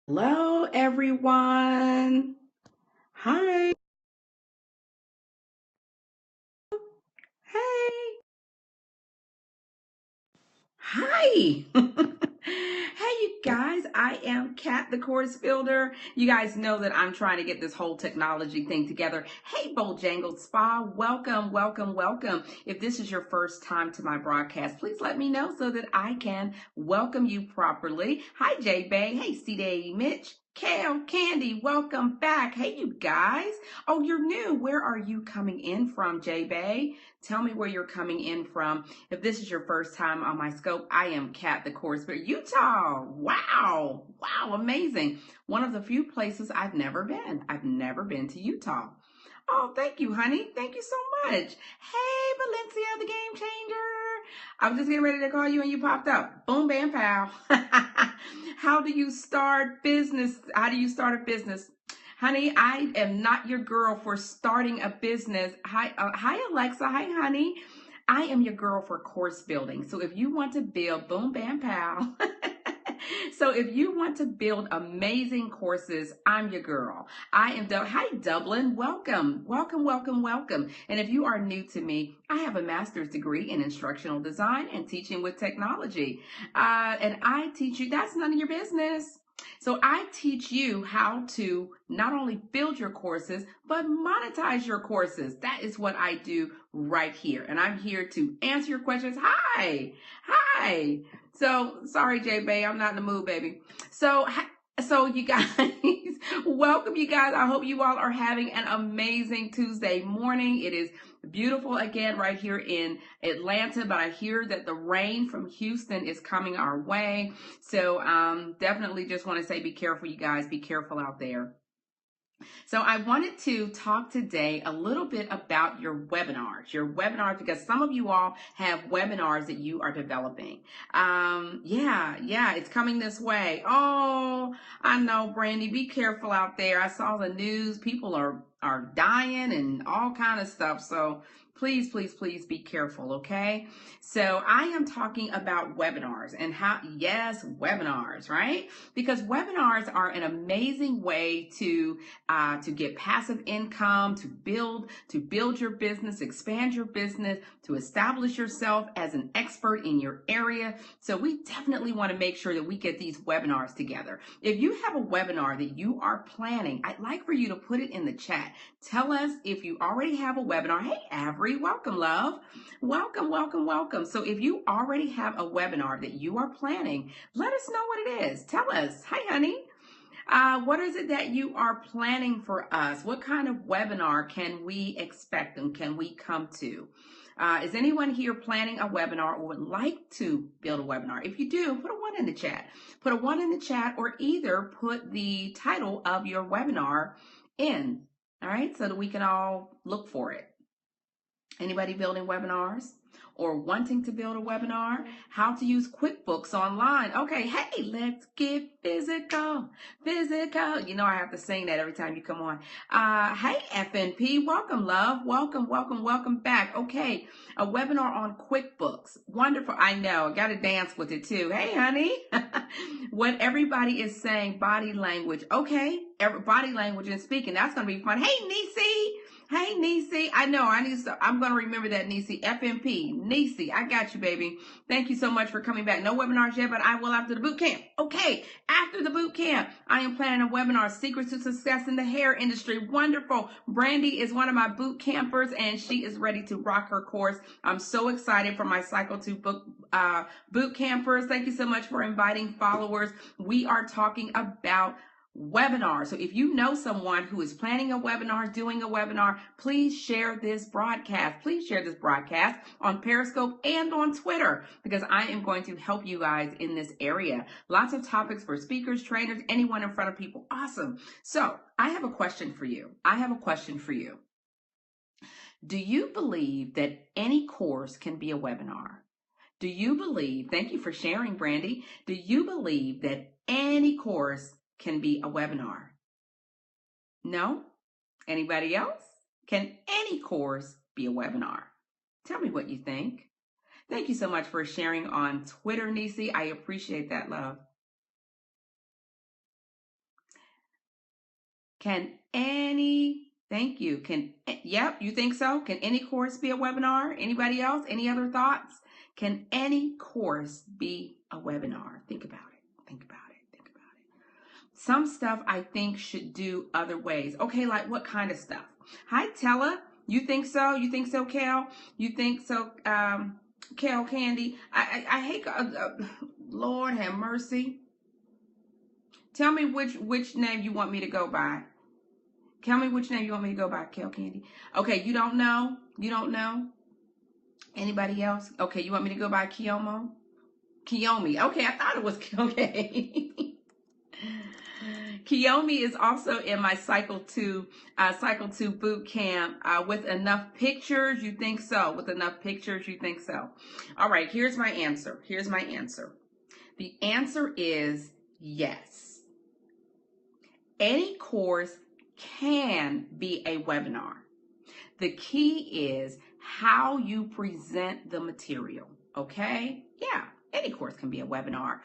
Hello, everyone. Hi. Hey. Hi. Hey, you guys. I am Kat, the course builder. You guys know that I'm trying to get this whole technology thing together. Hey, Bojangles Spa. Welcome, welcome, welcome. If this is your first time to my broadcast, please let me know so that I can welcome you properly. Hi, J Bay. Hey, C-Day Mitch. Kale, Candy, welcome back. Hey, you guys. Oh, you're new. Where are you coming in from, J Bay? Tell me where you're coming in from. If this is your first time on my scope, I am Kat, the course builder. Utah. Wow. Wow. Amazing. One of the few places I've never been. I've never been to Utah. Oh, thank you, honey. Thank you so much. Hey, Valencia, the game changer. I was just getting ready to call you and you popped up. Boom, bam, pow. How do you start business? How do you start a business? Honey, I am not your girl for starting a business. Hi, Alexa. Hi, honey. I am your girl for course building. So if you want to build, boom, bam, pow. So if you want to build amazing courses, I'm your girl. I am Hi, Dublin. Welcome, welcome, welcome, welcome. And if you are new to me, I have a master's degree in instructional design and teaching with technology. And I teach you, that's none of your business. So I teach you how to not only build your courses, but monetize your courses. That is what I do right here. And I'm here to answer your questions. Hi. Hi. So sorry, J Bay, I'm not in the mood, baby. So you guys, welcome you guys. I hope you all are having an amazing Tuesday morning. It is beautiful again right here in Atlanta, but I hear that the rain from Houston is coming our way. So definitely just want to say be careful, you guys. Be careful out there. So I wanted to talk today a little bit about your webinars, because some of you all have webinars that you are developing. Yeah, it's coming this way. Oh, I know, Brandy, be careful out there. I saw the news. People are dying and all kind of stuff. So please, please, please be careful, okay? So I am talking about webinars and yes, webinars, right? Because webinars are an amazing way to get passive income, to build your business, expand your business, to establish yourself as an expert in your area. So we definitely want to make sure that we get these webinars together. If you have a webinar that you are planning, I'd like for you to put it in the chat. Tell us if you already have a webinar. Hey, Avery, welcome, love. Welcome, welcome, welcome. So if you already have a webinar that you are planning, let us know what it is. Tell us. Hi, honey. What is it that you are planning for us? What kind of webinar can we expect and can we come to? Is anyone here planning a webinar or would like to build a webinar? If you do, put a 1 in the chat. Put a 1 in the chat, or either put the title of your webinar in, all right, so that we can all look for it. Anybody building webinars or wanting to build a webinar? How to use QuickBooks online. Okay, hey, let's get physical, physical. You know I have to sing that every time you come on. Hey, FNP, welcome, love. Welcome, welcome, welcome back. Okay, a webinar on QuickBooks. Wonderful. I know, I got to dance with it too. Hey, honey. What everybody is saying, body language. Okay, body language and speaking. That's going to be fun. Hey, Nisi. Hey, Nisi. I know. I'm going to remember that, Nisi. FMP. Nisi, I got you, baby. Thank you so much for coming back. No webinars yet, but I will after the boot camp. Okay. After the boot camp, I am planning a webinar, Secrets to Success in the Hair Industry. Wonderful. Brandy is one of my boot campers, and she is ready to rock her course. I'm so excited for my Cycle 2 boot campers. Thank you so much for inviting followers. We are talking about webinar. So if you know someone who is planning a webinar, doing a webinar, please share this broadcast. Please share this broadcast on Periscope and on Twitter, because I am going to help you guys in this area. Lots of topics for speakers, trainers, anyone in front of people. Awesome. So I have a question for you. Do you believe that any course can be a webinar? Do you believe, thank you for sharing, Brandy. Do you believe that any course can be a webinar? No? Anybody else? Can any course be a webinar? Tell me what you think. Thank you so much for sharing on Twitter, Nisi. I appreciate that, love. Thank you. Yep, you think so? Can any course be a webinar? Anybody else? Any other thoughts? Can any course be a webinar? Think about it. Think about it. Think about it. Some stuff I think should do other ways. Okay, like what kind of stuff? Hi, Tella. You think so? You think so, Cal? You think so, Cal Candy? I hate, Lord have mercy. Tell me which name you want me to go by. Tell me which name you want me to go by, Cal Candy. Okay, you don't know? You don't know? Anybody else? Okay, you want me to go by Kiyomo? Kiyomi. Okay, I thought it was okay. Kiyomi is also in my Cycle 2 boot camp with enough pictures. You think so? With enough pictures, you think so? All right, here's my answer. Here's my answer. The answer is yes. Any course can be a webinar. The key is how you present the material, okay? Yeah, any course can be a webinar.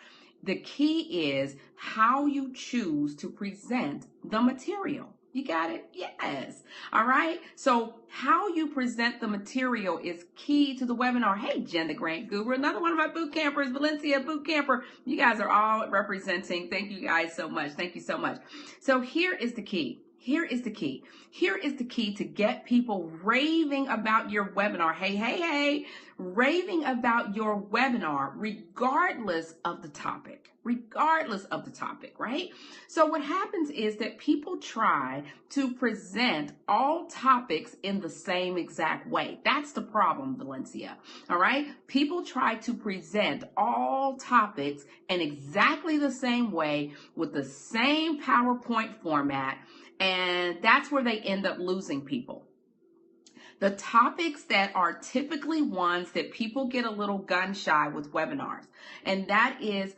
The key is how you choose to present the material. You got it? Yes. All right. So how you present the material is key to the webinar. Hey, Jen the Grant Guru, another one of my boot campers, Valencia boot camper. You guys are all representing. Thank you guys so much. Thank you so much. So here is the key. Here is the key. Here is the key to get people raving about your webinar. Hey, hey, hey, raving about your webinar, regardless of the topic. Regardless of the topic, right? So what happens is that people try to present all topics in the same exact way. That's the problem, Valencia. All right? People try to present all topics in exactly the same way with the same PowerPoint format. And that's where they end up losing people. The topics that are typically ones that people get a little gun shy with webinars, and that is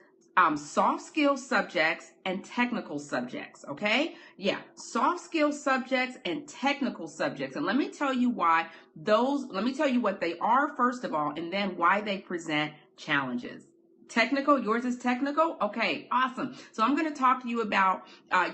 soft skill subjects and technical subjects, okay? Yeah, soft skill subjects and technical subjects. And let me tell you why let me tell you what they are first of all, and then why they present challenges. Technical, yours is technical? Okay, awesome. So I'm going to talk to you about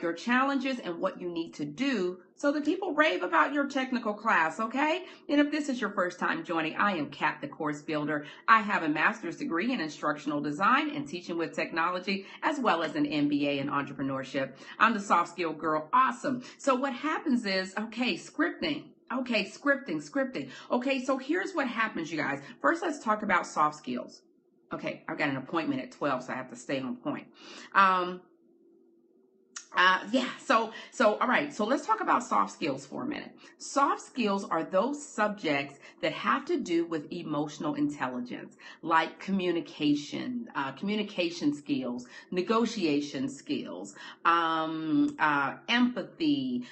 your challenges and what you need to do so that people rave about your technical class, okay? And if this is your first time joining, I am Kat, the Course Builder. I have a master's degree in instructional design and teaching with technology, as well as an MBA in entrepreneurship. I'm the soft skill girl. Awesome. So what happens is, okay, scripting. Okay, scripting. Okay, so here's what happens, you guys. First, let's talk about soft skills. Okay, I've got an appointment at 12, so I have to stay on point. All right, so let's talk about soft skills for a minute. Soft skills are those subjects that have to do with emotional intelligence, like communication skills, negotiation skills, empathy,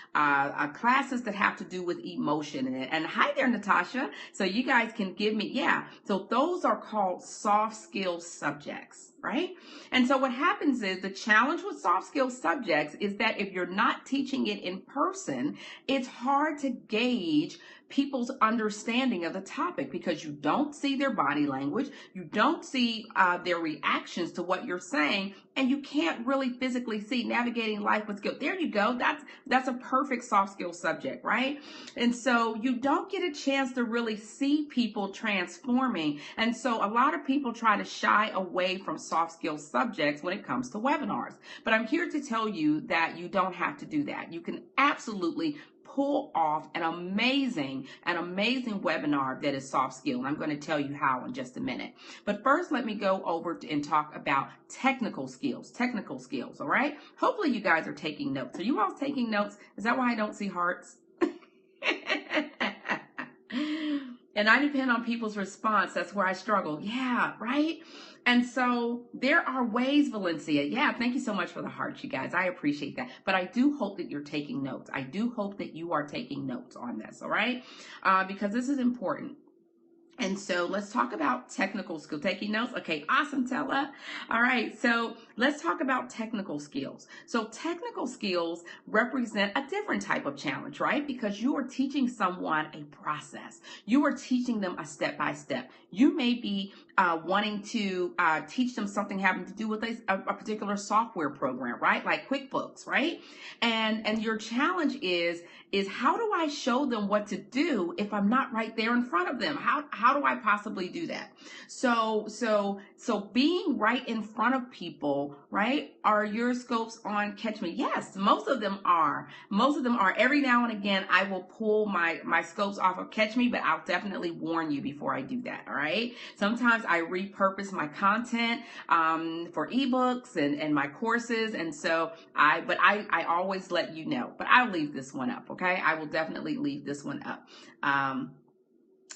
classes that have to do with emotion. And hi there, Natasha. So you guys can give me, so those are called soft skill subjects, right? And so what happens is the challenge with soft skill subjects is that if you're not teaching it in person, it's hard to gauge people's understanding of the topic because you don't see their body language, you don't see their reactions to what you're saying, and you can't really physically see navigating life with skill. There you go. That's a perfect soft skill subject, right? And so you don't get a chance to really see people transforming. And so a lot of people try to shy away from soft skill subjects when it comes to webinars. But I'm here to tell you that you don't have to do that. You can absolutely pull off an amazing webinar that is soft skill. And I'm going to tell you how in just a minute. But first, let me go over and talk about technical skills, all right? Hopefully you guys are taking notes. Are you all taking notes? Is that why I don't see hearts? And I depend on people's response. That's where I struggle. Yeah, right? And so there are ways, Valencia. Yeah, thank you so much for the hearts, you guys. I appreciate that. But I do hope that you're taking notes. I do hope that you are taking notes on this, all right? Because this is important. And so let's talk about technical skill. Taking notes? Okay, awesome, Tella. All right, so Let's talk about technical skills. So technical skills represent a different type of challenge, right? Because you are teaching someone a process. You are teaching them a step-by-step. You may be wanting to teach them something having to do with a particular software program, right? Like QuickBooks, right? And your challenge is how do I show them what to do if I'm not right there in front of them? How do I possibly do that? So being right in front of people, right? Are your scopes on Catch Me? Yes, most of them are. Most of them are. Every now and again, I will pull my scopes off of Catch Me, but I'll definitely warn you before I do that. All right. Sometimes I repurpose my content for ebooks and my courses, and so I always let you know. But I'll leave this one up. Okay, I will definitely leave this one up.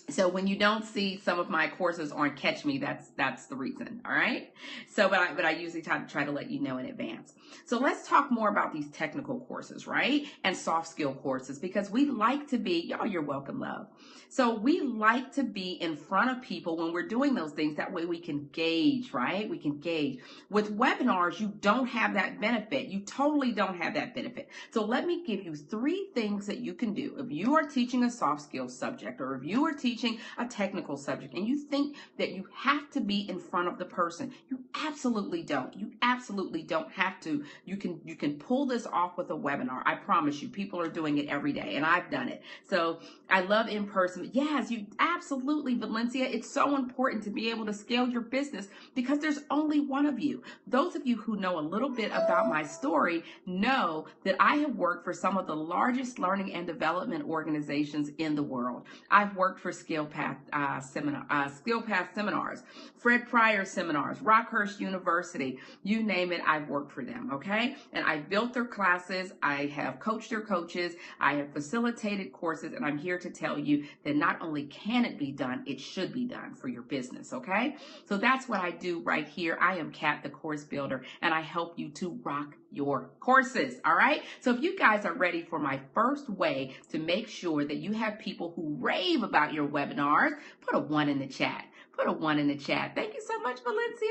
So when you don't see some of my courses on Catch Me, that's the reason. All right. So, but I usually try to let you know in advance. So let's talk more about these technical courses, right? And soft skill courses, because we like to be, y'all, you're welcome, love. So we like to be in front of people when we're doing those things. That way we can gauge, right? We can gauge. With webinars, you don't have that benefit. You totally don't have that benefit. So let me give you 3 things that you can do. If you are teaching a soft skills subject, or if you are teaching a technical subject and you think that you have to be in front of the person, you absolutely don't. You absolutely don't have to. You can pull this off with a webinar. I promise you, people are doing it every day, and I've done it. So I love in person. Yes, you absolutely, Valencia. It's so important to be able to scale your business because there's only one of you. Those of you who know a little bit about my story know that I have worked for some of the largest learning and development organizations in the world. I've worked for Skill Path seminars, Fred Pryor seminars, Rockhurst University, you name it, I've worked for them, okay? And I've built their classes, I have coached their coaches, I have facilitated courses, and I'm here to tell you that not only can it be done, it should be done for your business, okay? So that's what I do right here. I am Kat, the Course Builder, and I help you to rock your courses, all right? So if you guys are ready for my first way to make sure that you have people who rave about your webinars, put a 1 in the chat. Put a 1 in the chat. Thank you so much, Valencia.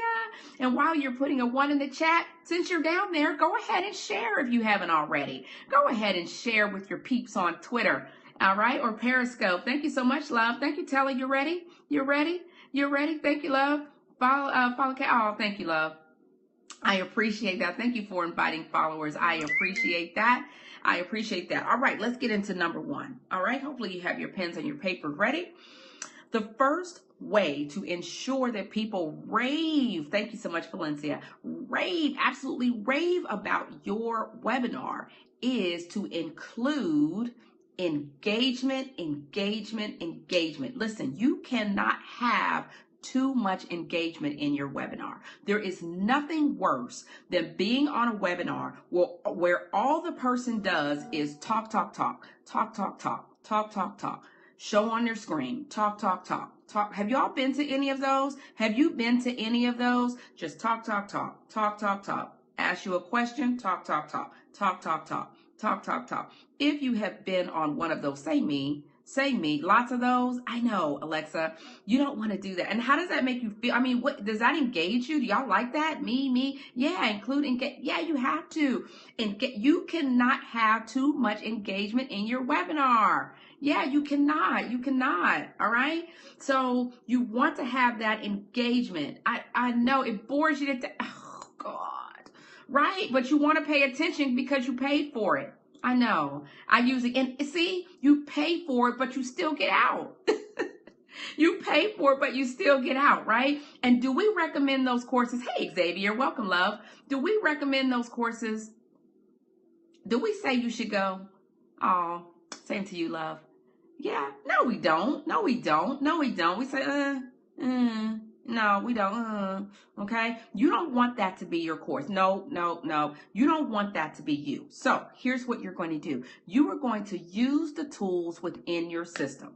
And while you're putting a 1 in the chat, since you're down there, go ahead and share if you haven't already. Go ahead and share with your peeps on Twitter, all right, or Periscope. Thank you so much, love. Thank you, Telly. You ready? You ready? You're ready? Thank you, love. Follow, oh, thank you, love. I appreciate that. Thank you for inviting followers. I appreciate that. I appreciate that. All right, let's get into number 1. All right, hopefully you have your pens and your paper ready. The first way to ensure that people rave, thank you so much, Valencia, rave, absolutely rave about your webinar is to include engagement, engagement, engagement. Listen, you cannot have too much engagement in your webinar. There is nothing worse than being on a webinar where all the person does is talk, talk, talk, talk, talk, talk, talk, talk, talk. Show on your screen, talk, talk, talk, talk. Have y'all been to any of those? Have you been to any of those? Just talk, talk, talk, talk, talk, talk. Ask you a question, talk, talk, talk, talk, talk, talk, talk, talk, talk. If you have been on one of those, say me, lots of those. I know, Alexa, you don't want to do that. And how does that make you feel? I mean, what does that engage you? Do y'all like that? Me? Yeah, yeah, you have to. You cannot have too much engagement in your webinar. Yeah, you cannot, all right? So you want to have that engagement. I know it bores you to death. Oh, God, right? But you want to pay attention because you paid for it. I know. And see, you pay for it, but you still get out. You pay for it, but you still get out, right? And do we recommend those courses? Hey, Xavier, welcome, love. Do we recommend those courses? Do we say you should go? Oh, same to you, love. Yeah, no, we don't. No, we don't. No, we don't. We say, no, we don't. Okay. You don't want that to be your course. No. You don't want that to be you. So here's what you're going to do. You are going to use the tools within your system.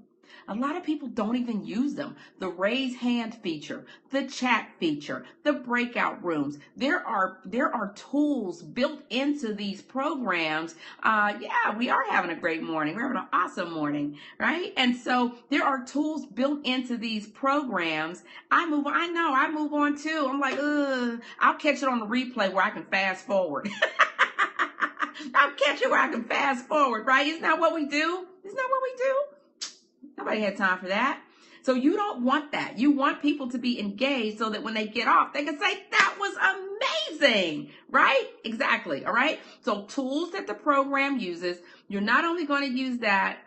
A lot of people don't even use them. The raise hand feature, the chat feature, the breakout rooms. There are tools built into these programs. Yeah, we are having a great morning. We're having an awesome morning, right? And so there are tools built into these programs. I move on too. I'm like, I'll catch it on the replay where I can fast forward. I'll catch it where I can fast forward, right? Isn't that what we do? Isn't that what we do? Nobody had time for that. So you don't want that. You want people to be engaged so that when they get off, they can say, that was amazing, right? Exactly, all right? So tools that the program uses, you're not only going to use that,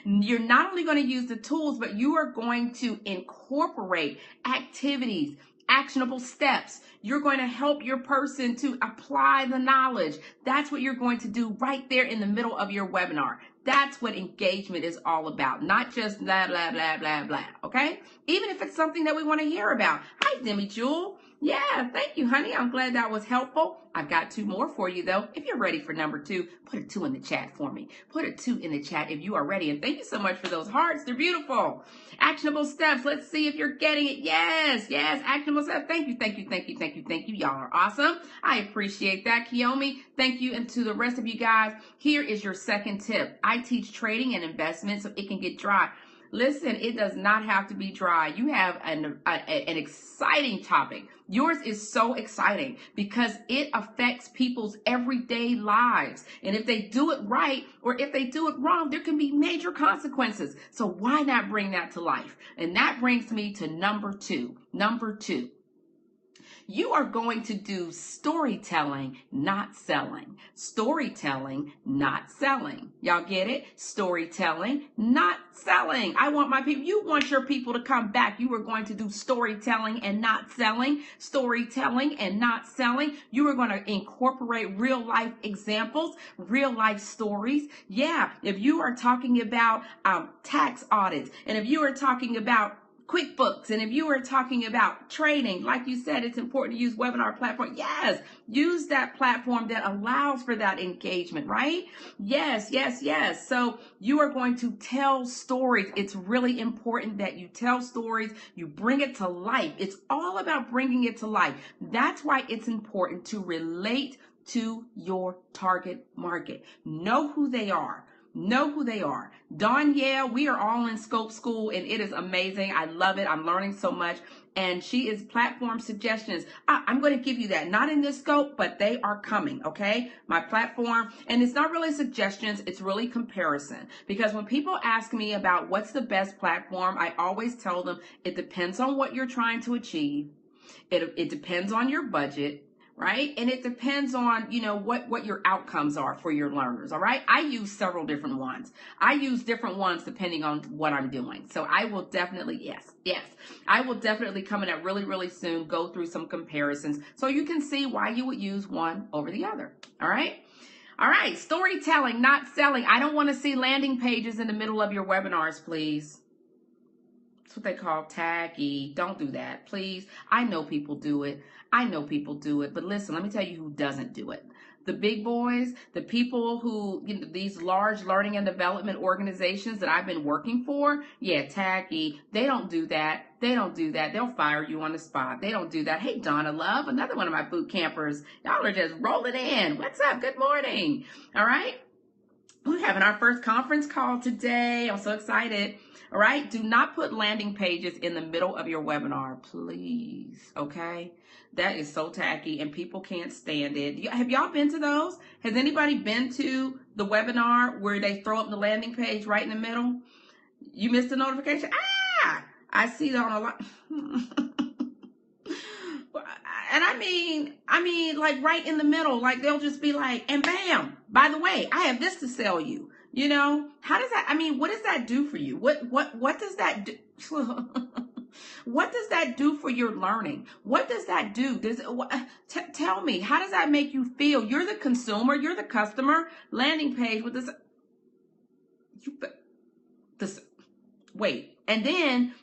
you're not only going to use the tools, but you are going to incorporate activities, actionable steps. You're going to help your person to apply the knowledge. That's what you're going to do right there in the middle of your webinar. That's what engagement is all about, not just blah, blah, blah, blah, blah, okay? Even if it's something that we want to hear about. Hi, Demi Jewel. Yeah, thank you, honey. I'm glad that was helpful. I've got 2 more for you, though. If you're ready for number 2, put a 2 in the chat for me. Put a 2 in the chat if you are ready. And thank you so much for those hearts. They're beautiful. Actionable steps. Let's see if you're getting it. Yes, actionable steps. Thank you, thank you, thank you, thank you, thank you. Y'all are awesome. I appreciate that. Kiyomi, thank you. And to the rest of you guys, here is your second tip. I teach trading and investment so it can get dry. Listen, it does not have to be dry. You have an exciting topic. Yours is so exciting because it affects people's everyday lives. And if they do it right or if they do it wrong, there can be major consequences. So why not bring that to life? And that brings me to number 2. Number 2. You are going to do storytelling, not selling. Storytelling, not selling. Y'all get it? Storytelling, not selling. I want my people, you want your people to come back. You are going to do storytelling and not selling. Storytelling and not selling. You are going to incorporate real life examples, real life stories. Yeah, if you are talking about tax audits, and if you are talking about QuickBooks, and if you are talking about trading, like you said, it's important to use webinar platform. Yes, use that platform that allows for that engagement, right? Yes. So you are going to tell stories. It's really important that you tell stories. You bring it to life. It's all about bringing it to life. That's why it's important to relate to your target market. Know who they are. Know who they are. Dawn, yeah, we are all in Scope School, and it is amazing. I love it. I'm learning so much. And she is platform suggestions. I'm going to give you that. Not in this scope, but they are coming, okay? My platform. And it's not really suggestions. It's really comparison. Because when people ask me about what's the best platform, I always tell them it depends on what you're trying to achieve. It depends on your budget. Right? And it depends on, what your outcomes are for your learners. All right. I use several different ones. I use different ones depending on what I'm doing. So I will definitely, yes, I will definitely come in at really, really soon, go through some comparisons so you can see why you would use one over the other. All right. All right. Storytelling, not selling. I don't want to see landing pages in the middle of your webinars, please. That's what they call tacky. Don't do that, please. I know people do it. But listen, let me tell you who doesn't do it. The big boys, the people who, these large learning and development organizations that I've been working for, yeah, tacky. They don't do that. They'll fire you on the spot. They don't do that. Hey, Donna Love, another one of my boot campers. Y'all are just rolling in. What's up? Good morning. All right. We're having our first conference call today. I'm so excited. All right. Do not put landing pages in the middle of your webinar, please. Okay. That is so tacky and people can't stand it. Have y'all been to those? Has anybody been to the webinar where they throw up the landing page right in the middle? You missed the notification? I see that on a lot. And I mean, like right in the middle, like they'll just be like, and bam, by the way, I have this to sell you. How does that, what does that do for you? What does that do? What does that do for your learning? What does that do? Tell me, how does that make you feel? You're the consumer, you're the customer. Landing page with this. And then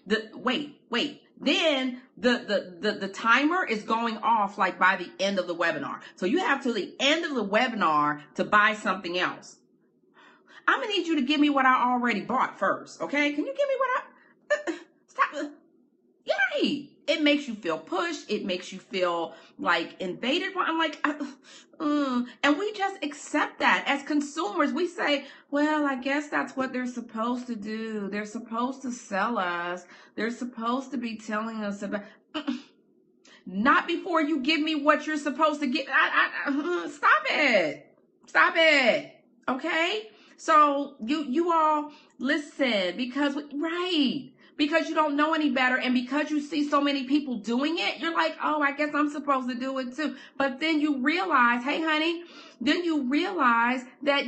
Then the timer is going off like by the end of the webinar. So you have till the end of the webinar to buy something else. I'm going to need you to give me what I already bought first, okay? Can you give me what stop. Yay! It makes you feel pushed. It makes you feel like invaded. I'm like, and we just accept that as consumers. We say, well, I guess that's what they're supposed to do. They're supposed to sell us. They're supposed to be telling us about. Not before you give me what you're supposed to get. Stop it. Stop it. Okay? So you all listen because because you don't know any better, and because you see so many people doing it, you're like, oh, I guess I'm supposed to do it too. But then you realize, hey, honey, then you realize that,